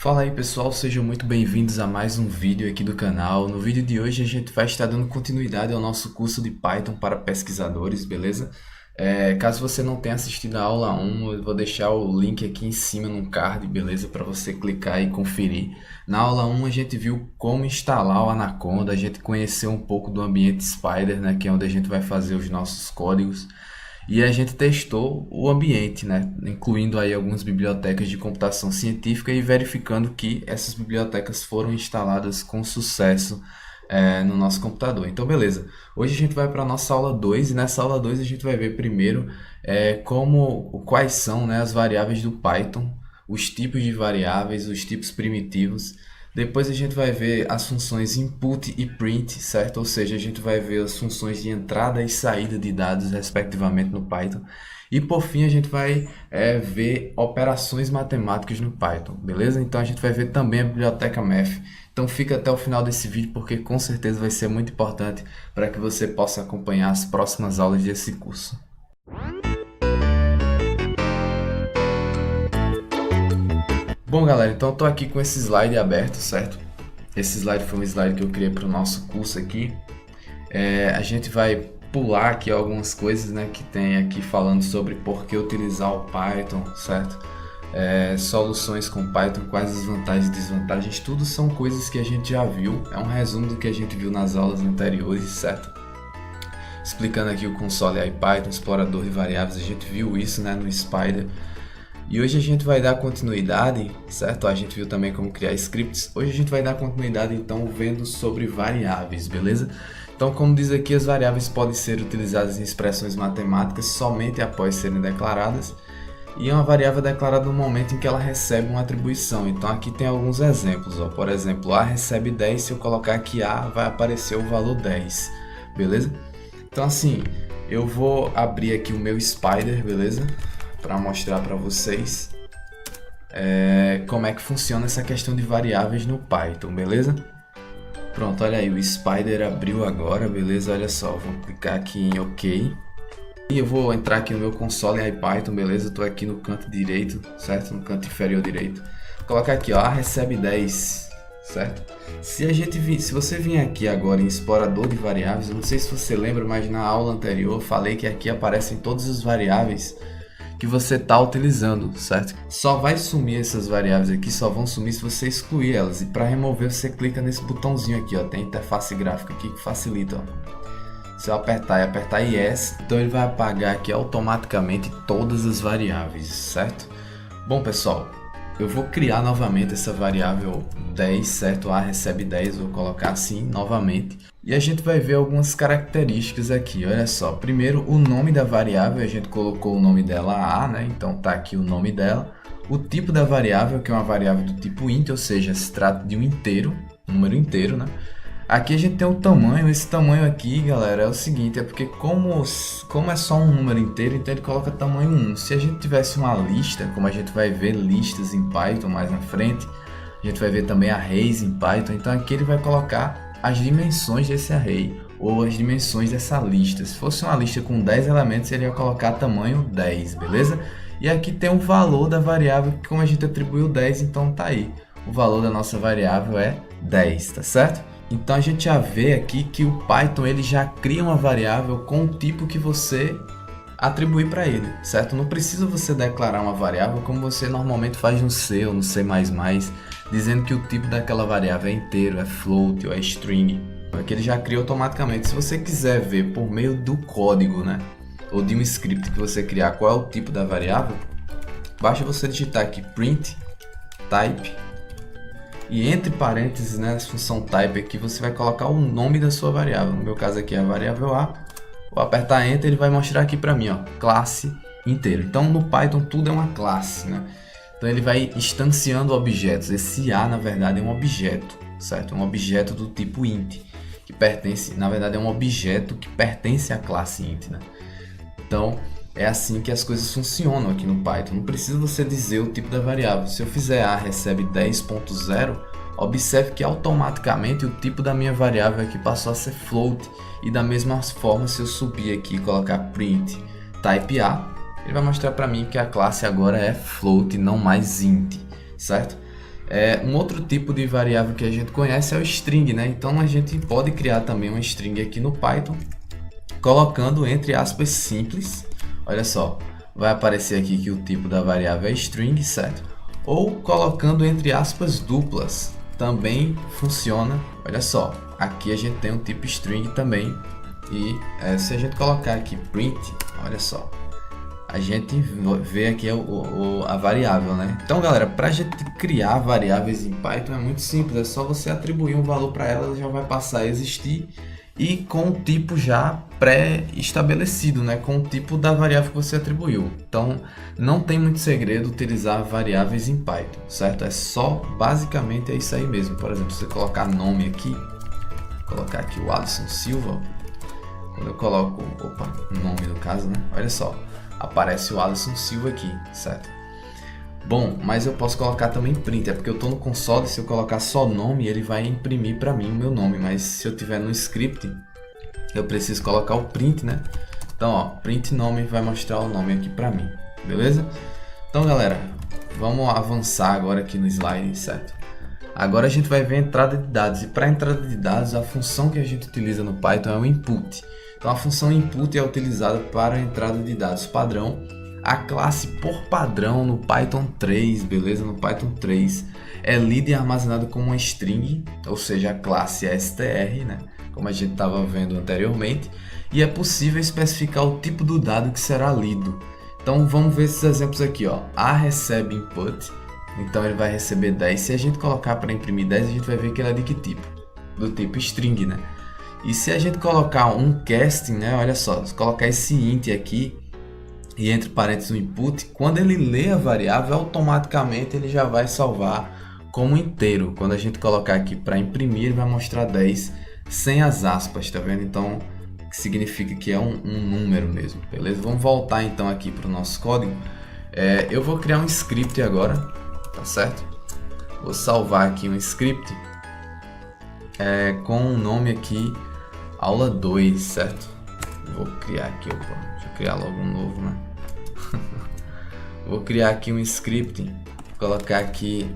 Fala aí pessoal, sejam muito bem-vindos a mais um vídeo aqui do canal. No vídeo de hoje a gente vai estar dando continuidade ao nosso curso de Python para pesquisadores, beleza? Caso você não tenha assistido a aula 1, eu vou deixar o link aqui em cima no card, beleza? Para você clicar e conferir. Na aula 1 a gente viu como instalar o Anaconda, a gente conheceu um pouco do ambiente Spider, né? Que é onde a gente vai fazer os nossos códigos. E a gente testou o ambiente, né? Incluindo aí algumas bibliotecas de computação científica e verificando que essas bibliotecas foram instaladas com sucesso no nosso computador. Então, beleza. Hoje a gente vai para a nossa aula 2 e nessa aula 2 a gente vai ver primeiro quais são, né, as variáveis do Python, os tipos de variáveis, os tipos primitivos. Depois a gente vai ver as funções input e print, certo? Ou seja, a gente vai ver as funções de entrada e saída de dados, respectivamente, no Python. E por fim, a gente vai ver operações matemáticas no Python, beleza? Então a gente vai ver também a biblioteca Math. Então fica até o final desse vídeo, porque com certeza vai ser muito importante para que você possa acompanhar as próximas aulas desse curso. Bom, galera, então eu tô aqui com esse slide aberto, certo? Esse slide foi um slide que eu criei para o nosso curso aqui. A gente vai pular aqui algumas coisas, né, que tem aqui falando sobre por que utilizar o Python, certo? Soluções com Python, quais as vantagens e desvantagens, tudo são coisas que a gente já viu. É um resumo do que a gente viu nas aulas anteriores, certo? Explicando aqui o console IPython, explorador de variáveis, a gente viu isso, né, no Spider. E hoje a gente vai dar continuidade, certo? A gente viu também como criar scripts. Hoje a gente vai dar continuidade, então, vendo sobre variáveis, beleza? Então, como diz aqui, as variáveis podem ser utilizadas em expressões matemáticas somente após serem declaradas. E uma variável é declarada no momento em que ela recebe uma atribuição. Então, aqui tem alguns exemplos. Ó. Por exemplo, A recebe 10, se eu colocar aqui A, vai aparecer o valor 10, beleza? Então, assim, eu vou abrir aqui o meu Spider, beleza? Para mostrar para vocês como é que funciona essa questão de variáveis no Python, beleza? Pronto, olha aí, o Spider abriu agora, beleza? Olha só, vou clicar aqui em OK. E eu vou entrar aqui no meu console em IPython, beleza? Estou aqui no canto direito, certo? No canto inferior direito. Vou colocar aqui, ó, A recebe 10, certo? Se você vir aqui agora em explorador de variáveis, eu não sei se você lembra, mas na aula anterior eu falei que aqui aparecem todas as variáveis que você está utilizando, certo? Só vai sumir essas variáveis aqui, só vão sumir se você excluir elas. E para remover, você clica nesse botãozinho aqui, ó, tem interface gráfica aqui que facilita, ó. Se eu apertar e apertar ES, então ele vai apagar aqui automaticamente todas as variáveis, certo? Bom, pessoal, eu vou criar novamente essa variável 10, certo? A recebe 10, vou colocar assim novamente. E a gente vai ver algumas características aqui, olha só. Primeiro, o nome da variável, a gente colocou o nome dela A, né? Então tá aqui o nome dela. O tipo da variável, que é uma variável do tipo int, ou seja, se trata de um inteiro, um número inteiro, né? Aqui a gente tem o tamanho, esse tamanho aqui, galera, é o seguinte, é porque como é só um número inteiro, então ele coloca tamanho 1. Se a gente tivesse uma lista, como a gente vai ver listas em Python mais na frente, a gente vai ver também arrays em Python, então aqui ele vai colocar as dimensões desse array, ou as dimensões dessa lista. Se fosse uma lista com 10 elementos, ele ia colocar tamanho 10, beleza? E aqui tem o valor da variável, que como a gente atribuiu 10, então tá aí. O valor da nossa variável é 10, tá certo? Então a gente já vê aqui que o Python ele já cria uma variável com o tipo que você atribuir para ele, certo? Não precisa você declarar uma variável como você normalmente faz no C ou no C++, dizendo que o tipo daquela variável é inteiro, é float ou é string. Aqui ele já cria automaticamente. Se você quiser ver por meio do código, né, ou de um script que você criar qual é o tipo da variável, basta você digitar aqui print type e entre parênteses, né, essa função type aqui, você vai colocar o nome da sua variável. No meu caso aqui é a variável A. Vou apertar Enter, ele vai mostrar aqui para mim, ó, classe inteiro. Então no Python tudo é uma classe, né? Então ele vai instanciando objetos. Esse A, na verdade, é um objeto, certo? Um objeto do tipo int, que pertence, na verdade, é um objeto que pertence à classe int, né? Então é assim que as coisas funcionam aqui no Python. Não precisa você dizer o tipo da variável. Se eu fizer A recebe 10.0, observe que automaticamente o tipo da minha variável aqui passou a ser float. E da mesma forma, se eu subir aqui e colocar print type A, ele vai mostrar para mim que a classe agora é float, não mais int, certo? Um outro tipo de variável que a gente conhece é o string, né? Então a gente pode criar também uma string aqui no Python, colocando entre aspas simples. Olha só, vai aparecer aqui que o tipo da variável é string, certo? Ou colocando entre aspas duplas, também funciona. Olha só, aqui a gente tem um tipo string também. E se a gente colocar aqui print, olha só, a gente vê aqui a variável, né? Então, galera, para a gente criar variáveis em Python é muito simples. É só você atribuir um valor para ela, ela já vai passar a existir e com o tipo já pré-estabelecido, né? Com o tipo da variável que você atribuiu. Então, não tem muito segredo utilizar variáveis em Python, certo? É só, basicamente, é isso aí mesmo. Por exemplo, se você colocar nome aqui, colocar aqui o Alisson Silva. Quando eu coloco, nome no caso, né? Olha só, aparece o Alisson Silva aqui, certo? Bom, mas eu posso colocar também print, é porque eu estou no console, se eu colocar só nome, ele vai imprimir para mim o meu nome, mas se eu tiver no script, eu preciso colocar o print, né? Então, ó, print nome vai mostrar o nome aqui para mim, beleza? Então, galera, vamos avançar agora aqui no slide, certo? Agora a gente vai ver a entrada de dados, e para a entrada de dados, a função que a gente utiliza no Python é o input. Então a função input é utilizada para a entrada de dados padrão. A classe por padrão no Python 3, beleza? No Python 3 é lida e armazenada como uma string, ou seja, a classe é str, né? Como a gente estava vendo anteriormente. E é possível especificar o tipo do dado que será lido. Então vamos ver esses exemplos aqui, ó. A recebe input, então ele vai receber 10. Se a gente colocar para imprimir 10, a gente vai ver que ele é de que tipo? Do tipo string, né? E se a gente colocar um casting, né? Olha só, se colocar esse int aqui e entre parênteses o input, quando ele lê a variável, automaticamente ele já vai salvar como inteiro. Quando a gente colocar aqui para imprimir, ele vai mostrar 10 sem as aspas, tá vendo? Então, significa que é um número mesmo, beleza? Vamos voltar então aqui para o nosso código. Eu vou criar um script agora, tá certo? Vou salvar aqui um script com o nome aqui aula 2, certo? Vou criar aqui, deixa eu criar logo um novo, né? Vou criar aqui um script, vou colocar aqui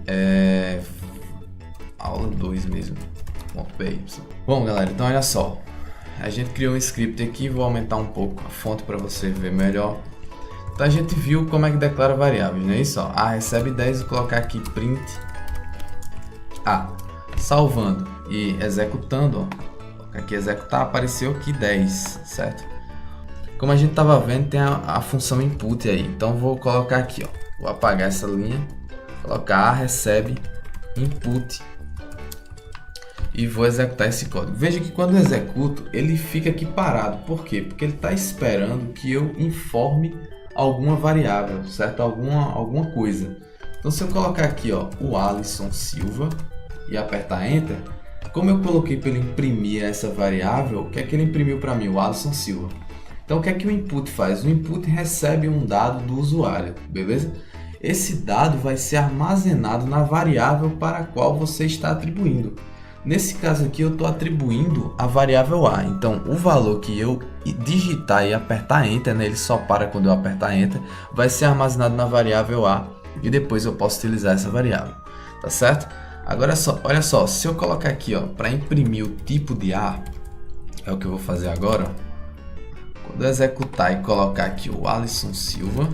aula 2 mesmo. Bom, galera, então olha só, a gente criou um script aqui, vou aumentar um pouco a fonte para você ver melhor. Então a gente viu como é que declara variáveis, não é isso? Ó, A recebe 10, vou colocar aqui print A, salvando e executando, ó. Aqui executar, apareceu aqui 10, certo? Como a gente estava vendo, tem a função input aí. Então vou colocar aqui, ó. Vou apagar essa linha, colocar A recebe input e vou executar esse código. Veja que quando eu executo, ele fica aqui parado. Por quê? Porque ele está esperando que eu informe alguma variável, certo? Alguma coisa. Então se eu colocar aqui, ó, o Alisson Silva e apertar Enter, como eu coloquei para ele imprimir essa variável, o que é que ele imprimiu para mim? O Alisson Silva. Então o que é que o input faz? O input recebe um dado do usuário, beleza? Esse dado vai ser armazenado na variável para a qual você está atribuindo. Nesse caso aqui eu estou atribuindo a variável A, então o valor que eu digitar e apertar Enter, né, ele só para quando eu apertar Enter, vai ser armazenado na variável A e depois eu posso utilizar essa variável, tá certo? Agora olha só, se eu colocar aqui para imprimir o tipo de A, é o que eu vou fazer agora, quando eu executar e colocar aqui o Alisson Silva,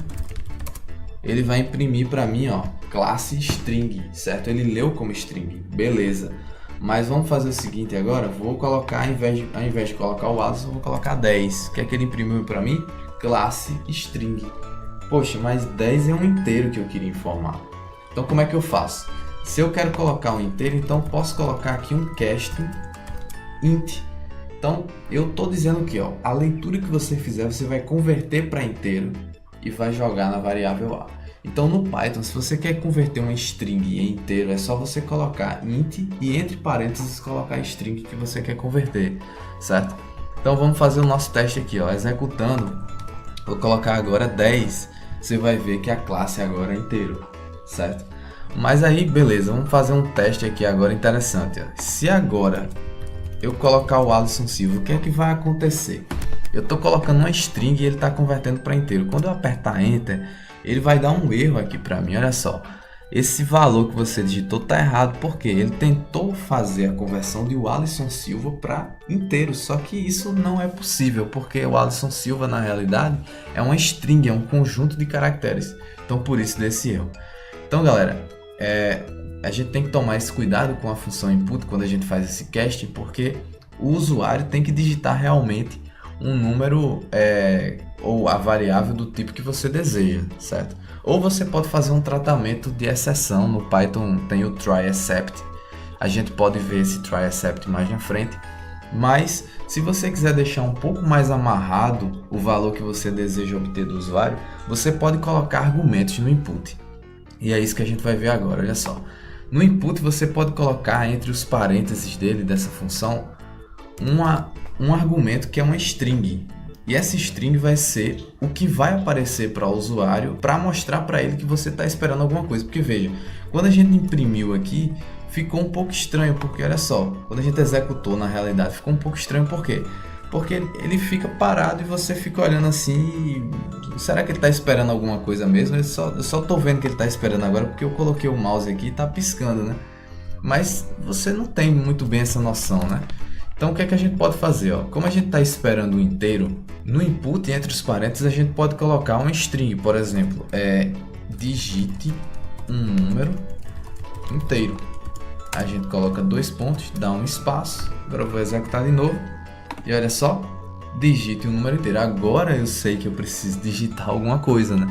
ele vai imprimir para mim, ó, classe string, certo? Ele leu como string, beleza. Mas vamos fazer o seguinte agora, vou colocar, ao invés de colocar o Alisson, vou colocar 10. O que é que ele imprimiu para mim? Classe string. Poxa, mas 10 é um inteiro que eu queria informar. Então como é que eu faço? Se eu quero colocar um inteiro, então posso colocar aqui um casting int. Então eu estou dizendo aqui, ó, a leitura que você fizer, você vai converter para inteiro e vai jogar na variável A. Então no Python, se você quer converter uma string em inteiro, é só você colocar int e entre parênteses colocar a string que você quer converter, certo? Então vamos fazer o nosso teste aqui, ó, executando. Vou colocar agora 10, você vai ver que a classe agora é inteiro, certo? Mas aí, beleza, vamos fazer um teste aqui agora interessante, ó. Se agora eu colocar o Alisson Silva, o que é que vai acontecer? Eu estou colocando uma string e ele está convertendo para inteiro. Quando eu apertar Enter, ele vai dar um erro aqui para mim, olha só. esse valor que você digitou tá errado, porque ele tentou fazer a conversão de Alisson Silva para inteiro, só que isso não é possível, porque o Alisson Silva na realidade é uma string, é um conjunto de caracteres, então por isso desse erro. Então galera, a gente tem que tomar esse cuidado com a função input quando a gente faz esse casting, porque o usuário tem que digitar realmente um número ou a variável do tipo que você deseja, certo? Ou você pode fazer um tratamento de exceção. No Python tem o try except. A gente pode ver esse try except mais na frente. Mas se você quiser deixar um pouco mais amarrado o valor que você deseja obter do usuário, você pode colocar argumentos no input. E é isso que a gente vai ver agora, olha só. No input você pode colocar entre os parênteses dessa função um argumento que é uma string. E essa string vai ser o que vai aparecer para o usuário para mostrar para ele que você está esperando alguma coisa. Porque veja, quando a gente imprimiu aqui, ficou um pouco estranho, porque olha só, quando a gente executou na realidade, ficou um pouco estranho, por quê? Porque ele fica parado e você fica olhando assim, será que ele está esperando alguma coisa mesmo? Eu só tô vendo que ele está esperando agora porque eu coloquei o mouse aqui e está piscando, né? Mas você não tem muito bem essa noção, né? Então o que é que a gente pode fazer? Ó? Como a gente está esperando o inteiro, no input, entre os parênteses, a gente pode colocar uma string, por exemplo, digite um número inteiro. A gente coloca 2 pontos, dá um espaço, agora eu vou executar de novo, e olha só, digite um número inteiro. Agora eu sei que eu preciso digitar alguma coisa, né?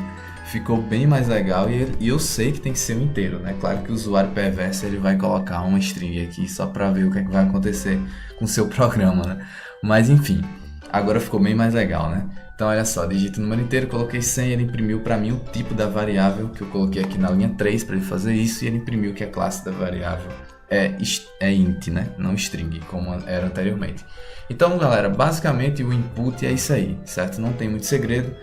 Ficou bem mais legal e eu sei que tem que ser um inteiro, né? Claro que o usuário perverso ele vai colocar uma string aqui só para ver o que é que vai acontecer com o seu programa, né? Mas enfim, agora ficou bem mais legal, né? Então olha só, digite o número inteiro, coloquei 100, ele imprimiu para mim o tipo da variável que eu coloquei aqui na linha 3 para ele fazer isso, e ele imprimiu que a classe da variável é int, né? Não string, como era anteriormente. Então galera, basicamente o input é isso aí, certo? Não tem muito segredo.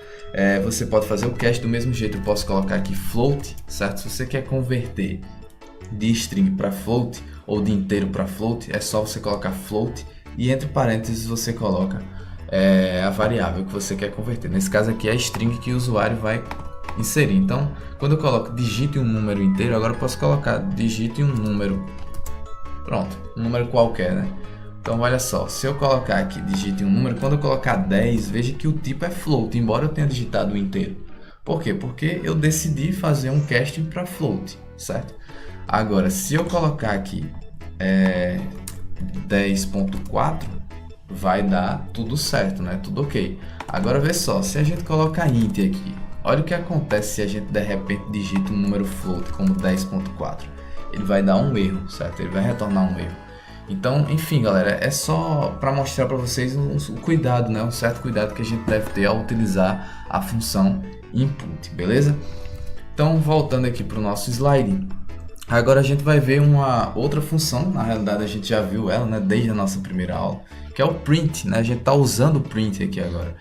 Você pode fazer o cast do mesmo jeito, eu posso colocar aqui float, certo? Se você quer converter de string para float ou de inteiro para float, é só você colocar float e entre parênteses você coloca a variável que você quer converter. Nesse caso aqui é a string que o usuário vai inserir. Então, quando eu coloco digite um número inteiro, agora eu posso colocar digite um número. Pronto, um número qualquer, né? Então olha só, se eu colocar aqui digite um número, quando eu colocar 10, veja que o tipo é float, embora eu tenha digitado o inteiro. Por quê? Porque eu decidi fazer um casting para float, certo? Agora, se eu colocar aqui 10.4, vai dar tudo certo, né? Tudo ok. Agora vê só, se a gente colocar int aqui, olha o que acontece se a gente de repente digita um número float como 10.4. Ele vai dar um erro, certo? Ele vai retornar um erro. Então, enfim, galera, é só para mostrar para vocês um cuidado, né? Um certo cuidado que a gente deve ter ao utilizar a função input, beleza? Então, voltando aqui para o nosso slide, agora a gente vai ver uma outra função. Na realidade, a gente já viu ela, né? Desde a nossa primeira aula, que é o print, né? A gente está usando o print aqui agora,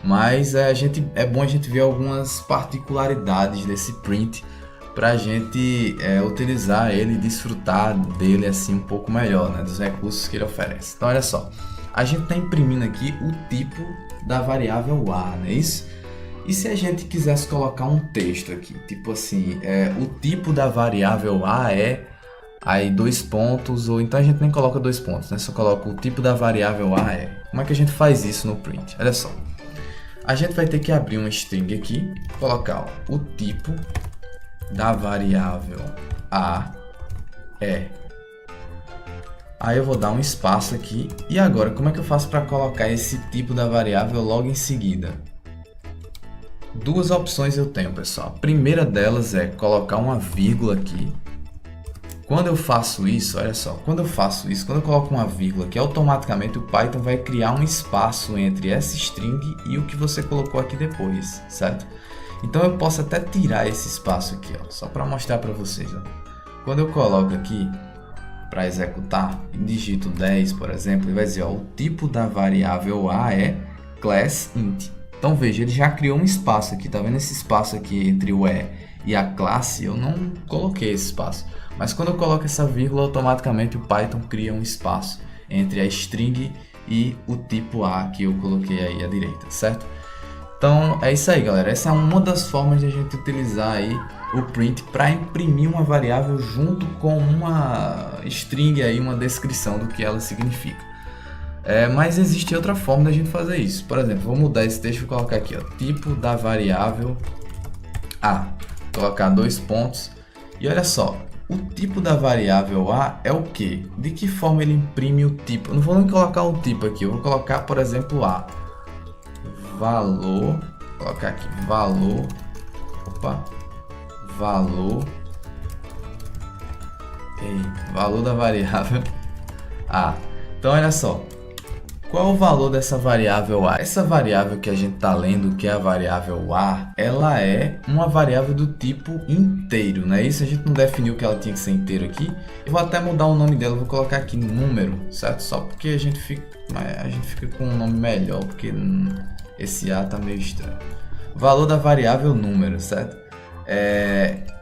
mas é bom a gente ver algumas particularidades desse print para a gente utilizar ele e desfrutar dele assim um pouco melhor, né, dos recursos que ele oferece. Então olha só, a gente está imprimindo aqui o tipo da variável a, não é isso? E se a gente quisesse colocar um texto aqui, tipo assim, o tipo da variável a aí 2 pontos, ou então a gente nem coloca 2 pontos, né? Só coloca o tipo da variável a Como é que a gente faz isso no print? Olha só, a gente vai ter que abrir uma string aqui, colocar o tipo da variável a aí eu vou dar um espaço aqui. E agora, como é que eu faço para colocar esse tipo da variável logo em seguida? Duas opções eu tenho, pessoal. A primeira delas é colocar uma vírgula aqui. Quando eu faço isso, olha só, quando eu coloco uma vírgula aqui, automaticamente o Python vai criar um espaço entre essa string e o que você colocou aqui depois, certo? Então eu posso até tirar esse espaço aqui, ó, só para mostrar para vocês. Ó. Quando eu coloco aqui para executar, digito 10, por exemplo, ele vai dizer, ó, o tipo da variável a é class int. Então veja, ele já criou um espaço aqui, tá vendo esse espaço aqui entre o e a classe? Eu não coloquei esse espaço, mas quando eu coloco essa vírgula, automaticamente o Python cria um espaço entre a string e o tipo a que eu coloquei aí à direita, certo? Então é isso aí, galera. Essa é uma das formas de a gente utilizar aí o print para imprimir uma variável junto com uma string aí, uma descrição do que ela significa. Mas existe outra forma da gente fazer isso. Por exemplo, vou mudar esse texto e vou colocar aqui, ó, tipo da variável A, colocar 2 pontos. E olha só, o tipo da variável A é o que? De que forma ele imprime o tipo? Eu não vou nem colocar um tipo aqui, eu vou colocar, por exemplo, A. Valor, vou colocar aqui, valor, valor da variável A. Então, olha só, qual é o valor dessa variável A? Essa variável que a gente está lendo, que é a variável A, ela é uma variável do tipo inteiro, né? Isso a gente não definiu que ela tinha que ser inteiro aqui. Eu vou até mudar o nome dela, vou colocar aqui número, certo? Só porque a gente fica com um nome melhor, porque esse A tá meio estranho. Valor da variável número, certo?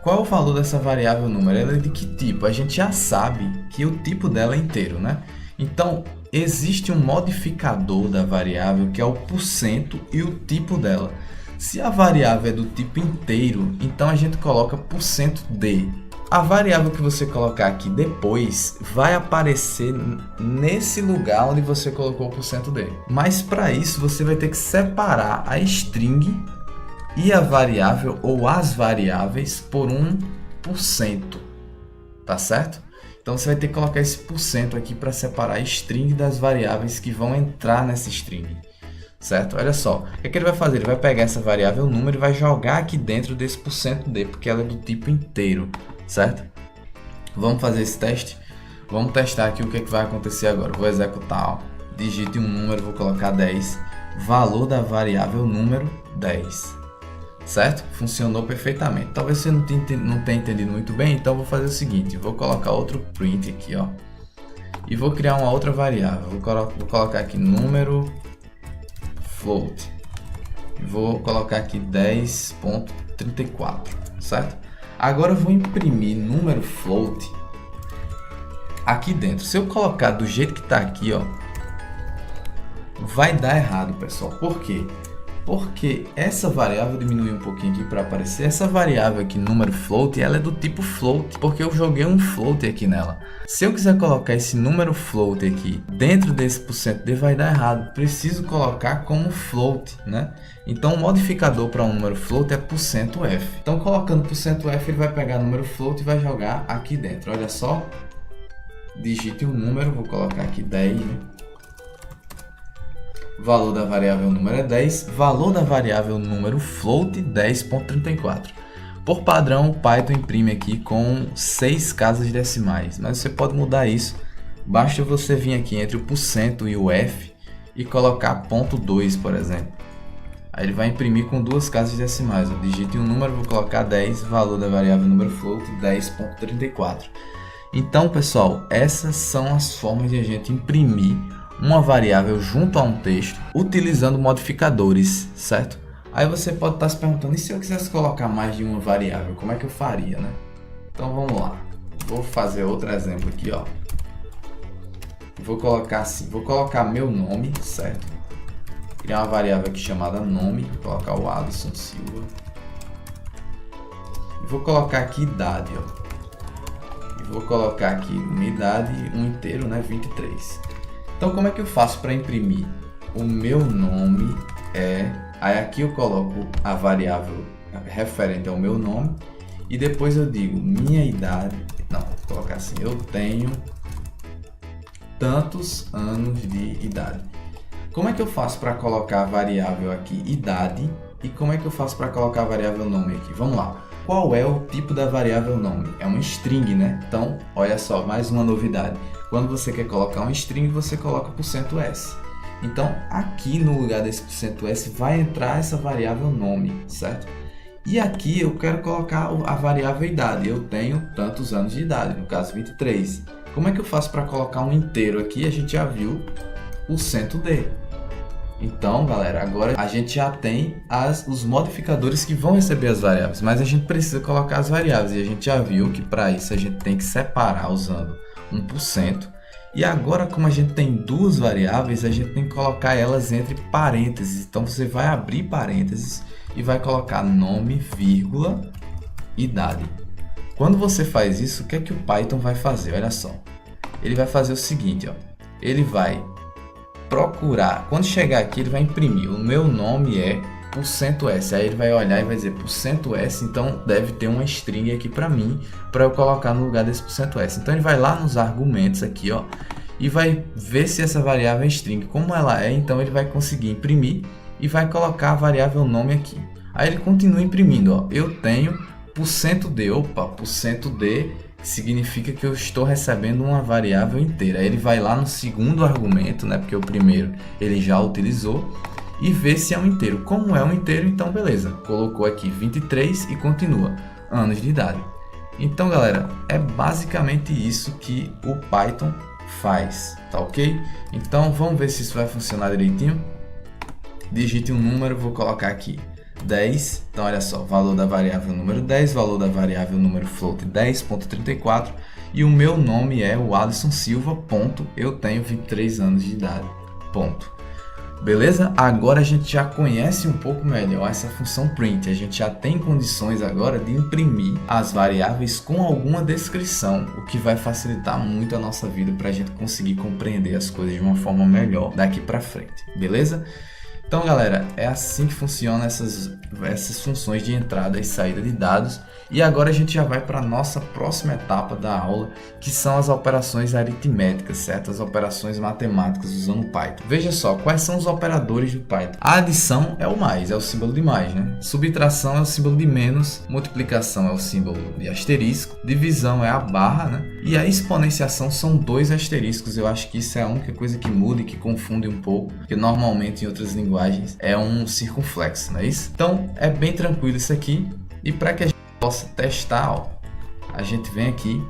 Qual é o valor dessa variável número? Ela é de que tipo? A gente já sabe que o tipo dela é inteiro, né? Então, existe um modificador da variável que é o %, e o tipo dela. Se a variável é do tipo inteiro, então a gente coloca %d. A variável que você colocar aqui depois vai aparecer nesse lugar onde você colocou o %d. Mas para isso você vai ter que separar a string e a variável ou as variáveis por 1%, tá certo? Então você vai ter que colocar esse % aqui para separar a string das variáveis que vão entrar nessa string, certo? Olha só, o que ele vai fazer? Ele vai pegar essa variável número e vai jogar aqui dentro desse %d, porque ela é do tipo inteiro, certo? Vamos fazer esse teste? Vamos testar aqui o que vai acontecer agora. Vou executar, ó. Digite um número, vou colocar 10, valor da variável número 10. Certo? Funcionou perfeitamente. Talvez você não tenha entendido muito bem, então vou fazer o seguinte, vou colocar outro print aqui, ó, e vou criar uma outra variável. Vou colocar aqui número float, vou colocar aqui 10.34, certo? Agora eu vou imprimir número float aqui dentro. Se eu colocar do jeito que está aqui, ó, vai dar errado, pessoal. Por quê? Porque essa variável, diminui um pouquinho aqui para aparecer, essa variável aqui, número float, ela é do tipo float, porque eu joguei um float aqui nela. Se eu quiser colocar esse número float aqui dentro desse %d, vai dar errado. Preciso colocar como float, né? Então o modificador para um número float é %f. Então colocando %f, ele vai pegar o número float e vai jogar aqui dentro. Olha só, digite um número, vou colocar aqui 10, né? Valor da variável número é 10, valor da variável número float 10.34. Por padrão, o Python imprime aqui com 6 casas decimais, mas você pode mudar isso. Basta você vir aqui entre o % e o f e colocar .2, por exemplo. Aí ele vai imprimir com 2 casas decimais. Eu digite um número, vou colocar 10, valor da variável número float 10.34. Então, pessoal, essas são as formas de a gente imprimir uma variável junto a um texto utilizando modificadores, certo? Aí você pode estar se perguntando, e se eu quisesse colocar mais de uma variável, como é que eu faria, né? Então vamos lá, vou fazer outro exemplo aqui, ó. Vou colocar assim, vou colocar meu nome, certo? Criar uma variável aqui chamada nome, vou colocar o Alisson Silva. E vou colocar aqui idade, ó. E vou colocar aqui uma idade, um inteiro, né? 23. Então, como é que eu faço para imprimir? O meu nome é... Aí aqui eu coloco a variável referente ao meu nome. E depois eu digo minha idade. Não, vou colocar assim. Eu tenho tantos anos de idade. Como é que eu faço para colocar a variável aqui idade? E como é que eu faço para colocar a variável nome aqui? Vamos lá. Qual é o tipo da variável nome? É uma string, né? Então, olha só, mais uma novidade. Quando você quer colocar uma string, você coloca %s. Então, aqui no lugar desse %s vai entrar essa variável nome, certo? E aqui eu quero colocar a variável idade. Eu tenho tantos anos de idade, no caso 23. Como é que eu faço para colocar um inteiro aqui? A gente já viu %d. Então, galera, agora a gente já tem os modificadores que vão receber as variáveis, mas a gente precisa colocar as variáveis e a gente já viu que para isso a gente tem que separar usando 1%. E agora, como a gente tem duas variáveis, a gente tem que colocar elas entre parênteses. Então você vai abrir parênteses e vai colocar nome, vírgula, idade. Quando você faz isso, o que é que o Python vai fazer? Olha só, ele vai fazer o seguinte, ó. Ele vai procurar, quando chegar aqui ele vai imprimir, o meu nome é %s, aí ele vai olhar e vai dizer %s, então deve ter uma string aqui para mim, para eu colocar no lugar desse %s. Então ele vai lá nos argumentos aqui, ó, e vai ver se essa variável é string. Como ela é, então ele vai conseguir imprimir e vai colocar a variável nome aqui. Aí ele continua imprimindo, ó, eu tenho %d, opa, %d significa que eu estou recebendo uma variável inteira. Aí ele vai lá no segundo argumento, né, porque o primeiro ele já utilizou, e vê se é um inteiro. Como é um inteiro, então beleza, colocou aqui 23 e continua, anos de idade. Então galera, é basicamente isso que o Python faz, tá ok? Então vamos ver se isso vai funcionar direitinho. Digite um número, vou colocar aqui 10, então olha só, valor da variável número 10, valor da variável número float 10.34 e o meu nome é o Alisson Silva, ponto, eu tenho 23 anos de idade, ponto. Beleza? Agora a gente já conhece um pouco melhor essa função print, a gente já tem condições agora de imprimir as variáveis com alguma descrição, o que vai facilitar muito a nossa vida para a gente conseguir compreender as coisas de uma forma melhor daqui para frente, beleza? Então galera, é assim que funcionam essas funções de entrada e saída de dados. E agora a gente já vai para a nossa próxima etapa da aula, que são as operações aritméticas, certo? As operações matemáticas usando o Python. Veja só, quais são os operadores do Python? A adição é o mais, é o símbolo de mais, né? Subtração é o símbolo de menos, multiplicação é o símbolo de asterisco, divisão é a barra, né? E a exponenciação são 2 asteriscos. Eu acho que isso é a única coisa que muda e que confunde um pouco, porque normalmente em outras linguagens é um circunflexo, não é isso? Então é bem tranquilo isso aqui. E para que a gente possa testar, ó, a gente vem aqui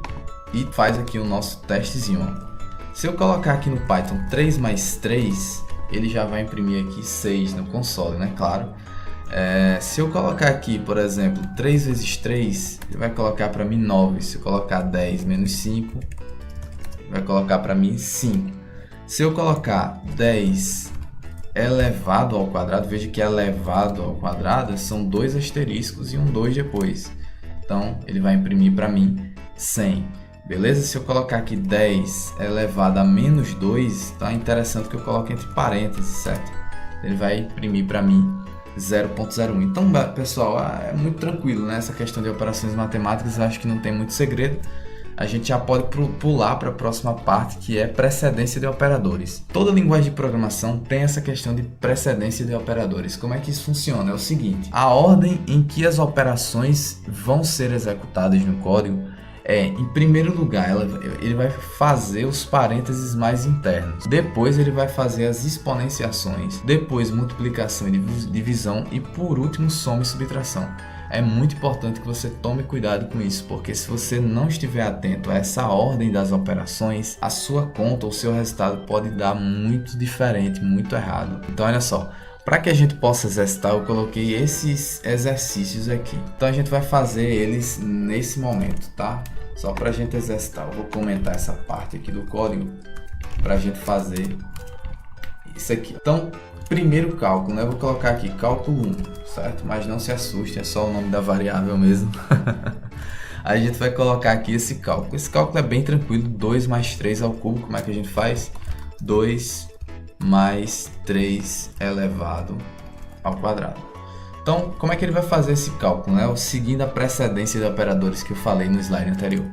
e faz aqui o nosso testezinho, ó. Se eu colocar aqui no Python 3 mais 3, ele já vai imprimir aqui 6 no console, né? Claro. Se eu colocar aqui, por exemplo, 3 vezes 3, ele vai colocar para mim 9. Se eu colocar 10 menos 5, vai colocar para mim 5. Se eu colocar 10 elevado ao quadrado, veja que elevado ao quadrado são 2 asteriscos e um 2 depois. Então, ele vai imprimir para mim 100. Beleza? Se eu colocar aqui 10 elevado a menos 2, tá interessante que eu coloque entre parênteses, certo? Ele vai imprimir para mim 0.01. Então, pessoal, é muito tranquilo, né? Essa questão de operações matemáticas, eu acho que não tem muito segredo. A gente já pode pular para a próxima parte, que é precedência de operadores. Toda linguagem de programação tem essa questão de precedência de operadores. Como é que isso funciona? É o seguinte, a ordem em que as operações vão ser executadas no código em primeiro lugar, ele vai fazer os parênteses mais internos. Depois ele vai fazer as exponenciações. Depois multiplicação e divisão. E por último, soma e subtração. É muito importante que você tome cuidado com isso, porque se você não estiver atento a essa ordem das operações, a sua conta ou seu resultado pode dar muito diferente, muito errado. Então olha só, para que a gente possa exercitar, eu coloquei esses exercícios aqui. Então a gente vai fazer eles nesse momento, tá? Só para a gente exercitar. Eu vou comentar essa parte aqui do código para a gente fazer isso aqui. Então, primeiro cálculo, né? Eu vou colocar aqui cálculo 1, certo? Mas não se assuste, é só o nome da variável mesmo. Aí a gente vai colocar aqui esse cálculo. Esse cálculo é bem tranquilo, 2 mais 3 ao cubo. Como é que a gente faz? 2 mais 3 elevado ao quadrado. Então, como é que ele vai fazer esse cálculo, né? Seguindo a precedência de operadores que eu falei no slide anterior.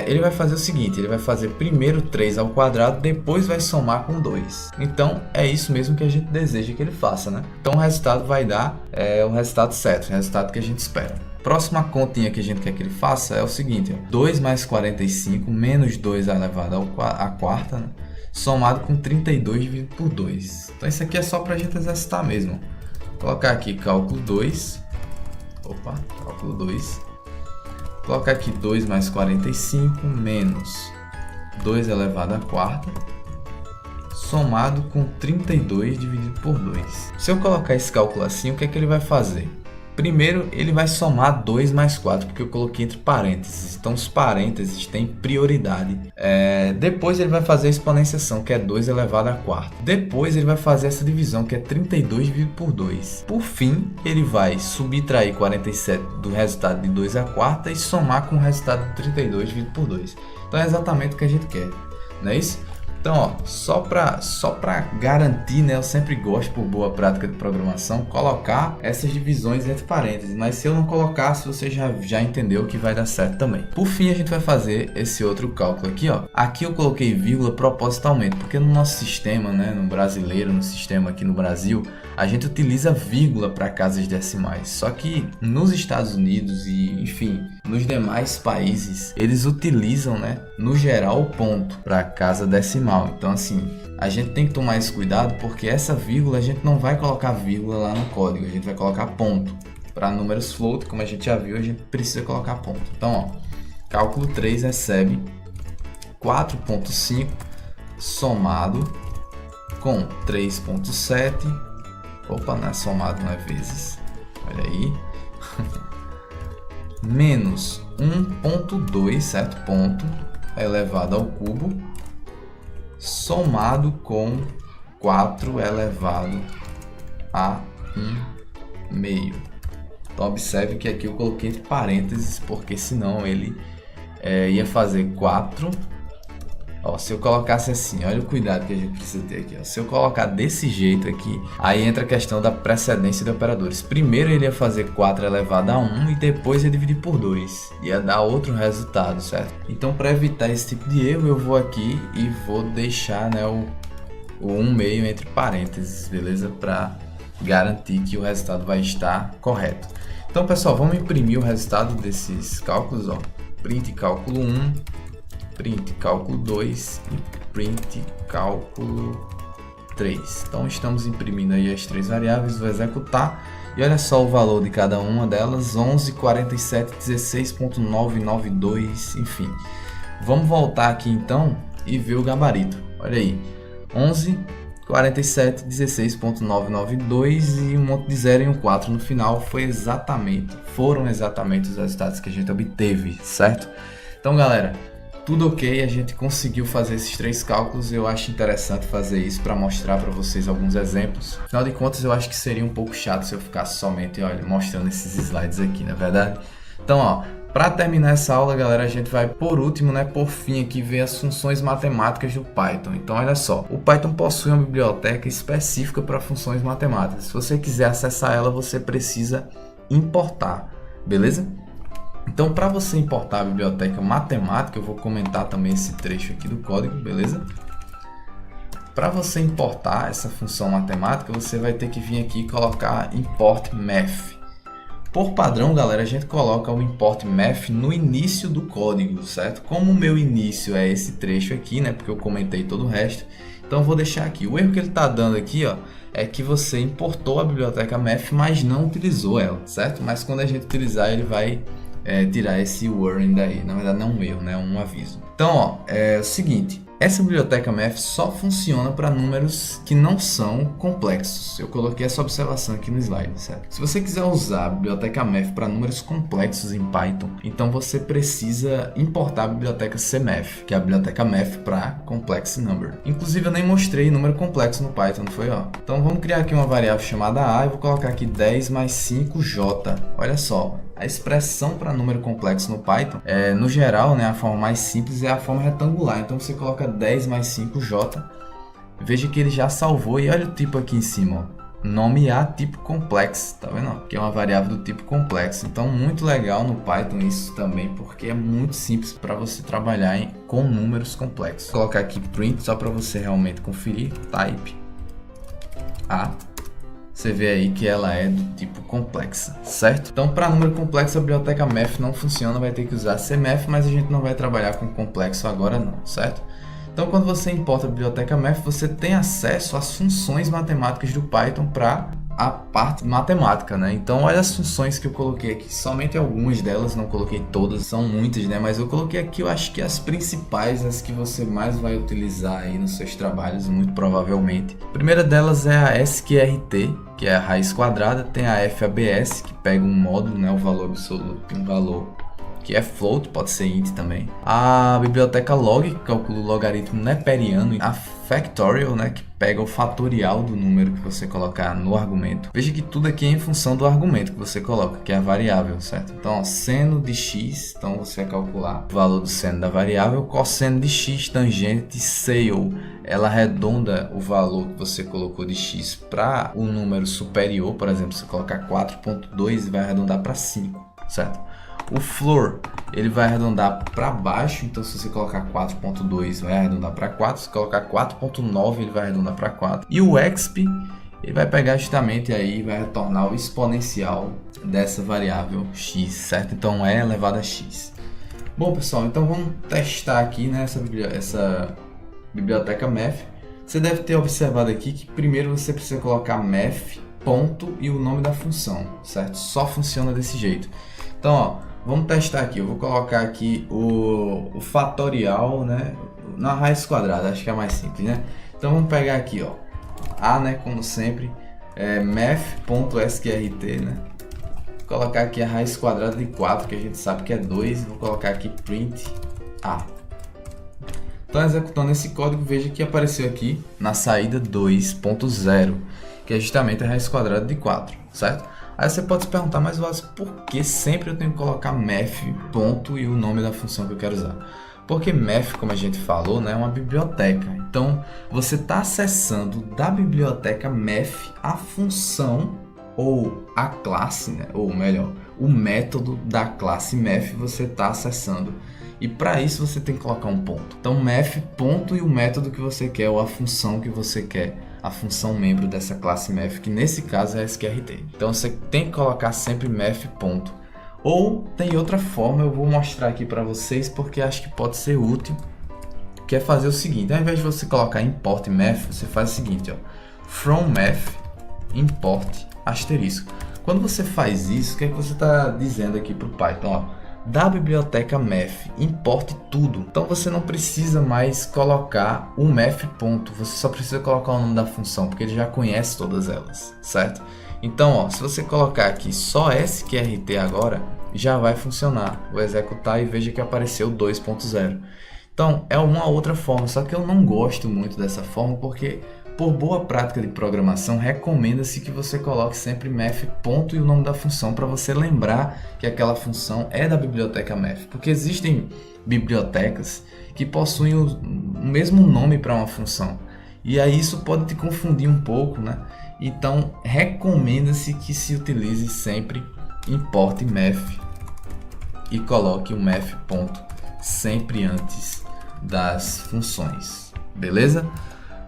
Ele vai fazer o seguinte, ele vai fazer primeiro 3 ao quadrado, depois vai somar com 2. Então, é isso mesmo que a gente deseja que ele faça, né? Então, o resultado vai dar o resultado certo, o resultado que a gente espera. Próxima continha que a gente quer que ele faça é o seguinte, ó, 2 mais 45 menos 2 elevado à quarta, né? Somado com 32 dividido por 2. Então, isso aqui é só para a gente exercitar mesmo. Vou colocar aqui cálculo 2. Opa, cálculo 2. Colocar aqui 2 mais 45 menos 2 elevado à quarta, somado com 32 dividido por 2. Se eu colocar esse cálculo assim, o que é que ele vai fazer? Primeiro, ele vai somar 2 mais 4, porque eu coloquei entre parênteses. Então, os parênteses têm prioridade. Depois, ele vai fazer a exponenciação, que é 2 elevado a quarta. Depois, ele vai fazer essa divisão, que é 32 dividido por 2. Por fim, ele vai subtrair 47 do resultado de 2 a quarta e somar com o resultado de 32 dividido por 2. Então, é exatamente o que a gente quer, não é isso? Então, ó, só para garantir, né, eu sempre gosto, por boa prática de programação, colocar essas divisões entre parênteses. Mas se eu não colocasse, você já entendeu que vai dar certo também. Por fim, a gente vai fazer esse outro cálculo aqui, ó. Aqui eu coloquei vírgula propositalmente, porque no nosso sistema, né, no brasileiro, no sistema aqui no Brasil, a gente utiliza vírgula para casas decimais. Só que nos Estados Unidos e, enfim, nos demais países, eles utilizam, né, no geral, o ponto para casa decimal. Então, assim, a gente tem que tomar esse cuidado, porque essa vírgula a gente não vai colocar vírgula lá no código, a gente vai colocar ponto. Para números float, como a gente já viu, a gente precisa colocar ponto. Então, ó, cálculo 3 recebe 4.5 somado com 3.7. Opa, não é somado, não é vezes. Olha aí. Menos 1.2, certo? Ponto elevado ao cubo, somado com 4 elevado a 1 meio. Então, observe que aqui eu coloquei entre parênteses, porque senão ele ia fazer 4. Ó, se eu colocasse assim, olha o cuidado que a gente precisa ter aqui. Ó. Se eu colocar desse jeito aqui, aí entra a questão da precedência de operadores. Primeiro ele ia fazer 4 elevado a 1 e depois ia dividir por 2. Ia dar outro resultado, certo? Então, para evitar esse tipo de erro, eu vou aqui e vou deixar, né, o 1 meio entre parênteses, beleza? Para garantir que o resultado vai estar correto. Então, pessoal, vamos imprimir o resultado desses cálculos. Ó. Print cálculo 1. Print cálculo 2 e print cálculo 3. Então estamos imprimindo aí as três variáveis, vou executar e olha só o valor de cada uma delas, 11, 47, 16.992, enfim. Vamos voltar aqui então e ver o gabarito. Olha aí, 11, 47, 16.992 e um monte de 0 e um 4 no final foram exatamente os resultados que a gente obteve, certo? Então, galera, tudo ok, a gente conseguiu fazer esses três cálculos. Eu acho interessante fazer isso para mostrar para vocês alguns exemplos. Afinal de contas, eu acho que seria um pouco chato se eu ficasse somente, olha, mostrando esses slides aqui, na verdade. Então, ó, para terminar essa aula, galera, a gente vai por último, né, por fim aqui, ver as funções matemáticas do Python. Então, olha só, o Python possui uma biblioteca específica para funções matemáticas. Se você quiser acessar ela, você precisa importar, beleza? Então, para você importar a biblioteca matemática, eu vou comentar também esse trecho aqui do código, beleza? Para você importar essa função matemática, você vai ter que vir aqui e colocar import math. Por padrão, galera, a gente coloca o import math no início do código, certo? Como o meu início é esse trecho aqui, né? Porque eu comentei todo o resto, então eu vou deixar aqui. O erro que ele está dando aqui, ó, é que você importou a biblioteca math, mas não utilizou ela, certo? Mas quando a gente utilizar, ele vai tirar esse warning daí. Na verdade não é um erro, né? É um aviso. Então, ó, é o seguinte, essa biblioteca math só funciona para números que não são complexos. Eu coloquei essa observação aqui no slide, certo? Se você quiser usar a biblioteca math para números complexos em Python, então você precisa importar a biblioteca cmath, que é a biblioteca math para complex number. Inclusive eu nem mostrei número complexo no Python, não foi? Ó. Então vamos criar aqui uma variável chamada a e vou colocar aqui 10 mais 5j. Olha só, a expressão para número complexo no Python, no geral, né, a forma mais simples é a forma retangular. Então você coloca 10 mais 5j. Veja que ele já salvou e olha o tipo aqui em cima, ó. Nome A tipo complexo, tá vendo? Que é uma variável do tipo complexo. Então muito legal no Python isso também, porque é muito simples para você trabalhar com números complexos. Vou colocar aqui print só para você realmente conferir. Type A. Você vê aí que ela é do tipo complexa, certo? Então, para número complexo, a biblioteca math não funciona, vai ter que usar cmath, mas a gente não vai trabalhar com complexo agora não, certo? Então, quando você importa a biblioteca math, você tem acesso às funções matemáticas do Python para a parte matemática, né? Então olha as funções que eu coloquei aqui, somente algumas delas, não coloquei todas, são muitas, né? Mas eu coloquei aqui, eu acho que as principais, as que você mais vai utilizar aí nos seus trabalhos, muito provavelmente. A primeira delas é a sqrt, que é a raiz quadrada, tem a fabs, que pega um módulo, né? O valor absoluto, um valor que é float, pode ser int também. A biblioteca log, que calcula o logaritmo neperiano. A factorial, né, que pega o fatorial do número que você colocar no argumento. Veja que tudo aqui é em função do argumento que você coloca, que é a variável, certo? Então, ó, seno de x, então você vai calcular o valor do seno da variável. Cosseno de x, tangente sale, ela arredonda o valor que você colocou de x para o número superior. Por exemplo, se colocar 4.2, vai arredondar para 5, certo? O floor, ele vai arredondar para baixo, então se você colocar 4.2 vai arredondar para 4, se colocar 4.9 ele vai arredondar para 4. E o exp, ele vai pegar justamente aí, vai retornar o exponencial dessa variável x, certo? Então é elevado a x. Bom pessoal, então vamos testar aqui, né, essa biblioteca math. Você deve ter observado aqui que primeiro você precisa colocar math, ponto e o nome da função, certo? Só funciona desse jeito. Então, ó, vamos testar aqui. Eu vou colocar aqui o fatorial, né, na raiz quadrada, acho que é mais simples, né? Então vamos pegar aqui, ó, a, né, como sempre, math.sqrt, né? Vou colocar aqui a raiz quadrada de 4, que a gente sabe que é 2, vou colocar aqui print a. Então, executando esse código, veja que apareceu aqui na saída 2.0, que é justamente a raiz quadrada de 4, certo? Aí você pode se perguntar, mas por que sempre eu tenho que colocar math, ponto e o nome da função que eu quero usar? Porque math, como a gente falou, né, é uma biblioteca. Então, você está acessando da biblioteca math a função ou a classe, né, ou melhor, o método da classe math você está acessando. E para isso você tem que colocar um ponto. Então, math, ponto e o método que você quer ou a função que você quer. A função membro dessa classe math, que nesse caso é a sqrt. Então você tem que colocar sempre math ponto. Ou tem outra forma, eu vou mostrar aqui para vocês porque acho que pode ser útil, que é fazer o seguinte: ao invés de você colocar import math, você faz o seguinte, ó, from math import asterisco. Quando você faz isso, o que é que você está dizendo aqui para o Python? Ó, da biblioteca math, importe tudo. Então você não precisa mais colocar o math ponto, você só precisa colocar o nome da função, porque ele já conhece todas elas, certo? Então, ó, se você colocar aqui só sqrt agora, já vai funcionar. Vou executar e veja que apareceu 2.0. Então, é uma outra forma, só que eu não gosto muito dessa forma, porque por boa prática de programação, recomenda-se que você coloque sempre math ponto e o nome da função para você lembrar que aquela função é da biblioteca math. Porque existem bibliotecas que possuem o mesmo nome para uma função. E aí isso pode te confundir um pouco, né? Então, recomenda-se que se utilize sempre import math e coloque o math ponto sempre antes das funções. Beleza?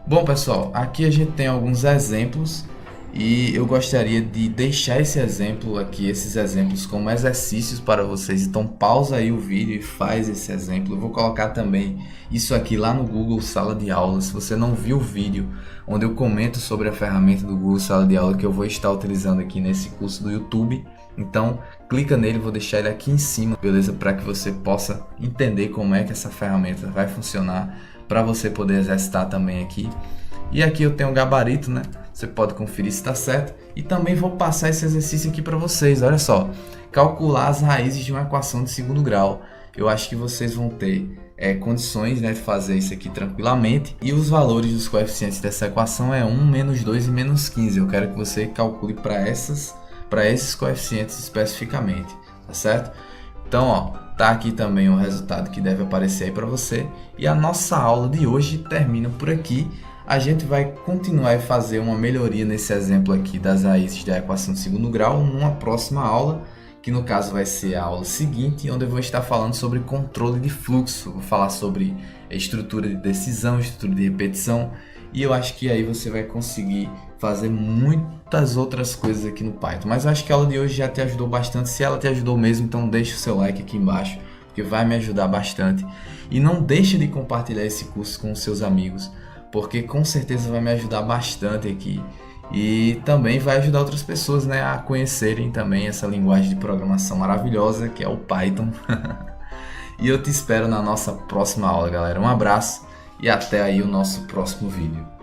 Bom pessoal, aqui a gente tem alguns exemplos e eu gostaria de deixar esse exemplo aqui, esses exemplos como exercícios para vocês. Então pausa aí o vídeo e faz esse exemplo. Eu vou colocar também isso aqui lá no Google Sala de Aula. Se você não viu o vídeo onde eu comento sobre a ferramenta do Google Sala de Aula que eu vou estar utilizando aqui nesse curso do YouTube, então clica nele, vou deixar ele aqui em cima, beleza? Para que você possa entender como é que essa ferramenta vai funcionar, para você poder exercitar também aqui. E aqui eu tenho um gabarito, né? Você pode conferir se está certo. E também vou passar esse exercício aqui para vocês. Olha só, calcular as raízes de uma equação de segundo grau. Eu acho que vocês vão ter condições, né, de fazer isso aqui tranquilamente. E os valores dos coeficientes dessa equação é 1, menos 2 e menos 15. Eu quero que você calcule para esses coeficientes especificamente, tá certo? Então, ó, tá aqui também o resultado que deve aparecer aí para você. E a nossa aula de hoje termina por aqui. A gente vai continuar a fazer uma melhoria nesse exemplo aqui das raízes da equação de segundo grau numa próxima aula, que no caso vai ser a aula seguinte, onde eu vou estar falando sobre controle de fluxo. Vou falar sobre estrutura de decisão, estrutura de repetição, e eu acho que aí você vai conseguir fazer muitas outras coisas aqui no Python. Mas eu acho que a aula de hoje já te ajudou bastante. Se ela te ajudou mesmo, então deixa o seu like aqui embaixo, porque vai me ajudar bastante. E não deixe de compartilhar esse curso com os seus amigos, porque com certeza vai me ajudar bastante aqui. e também vai ajudar outras pessoas, né, a conhecerem também essa linguagem de programação maravilhosa que é o Python. E eu te espero na nossa próxima aula, galera. Um abraço e até aí o nosso próximo vídeo.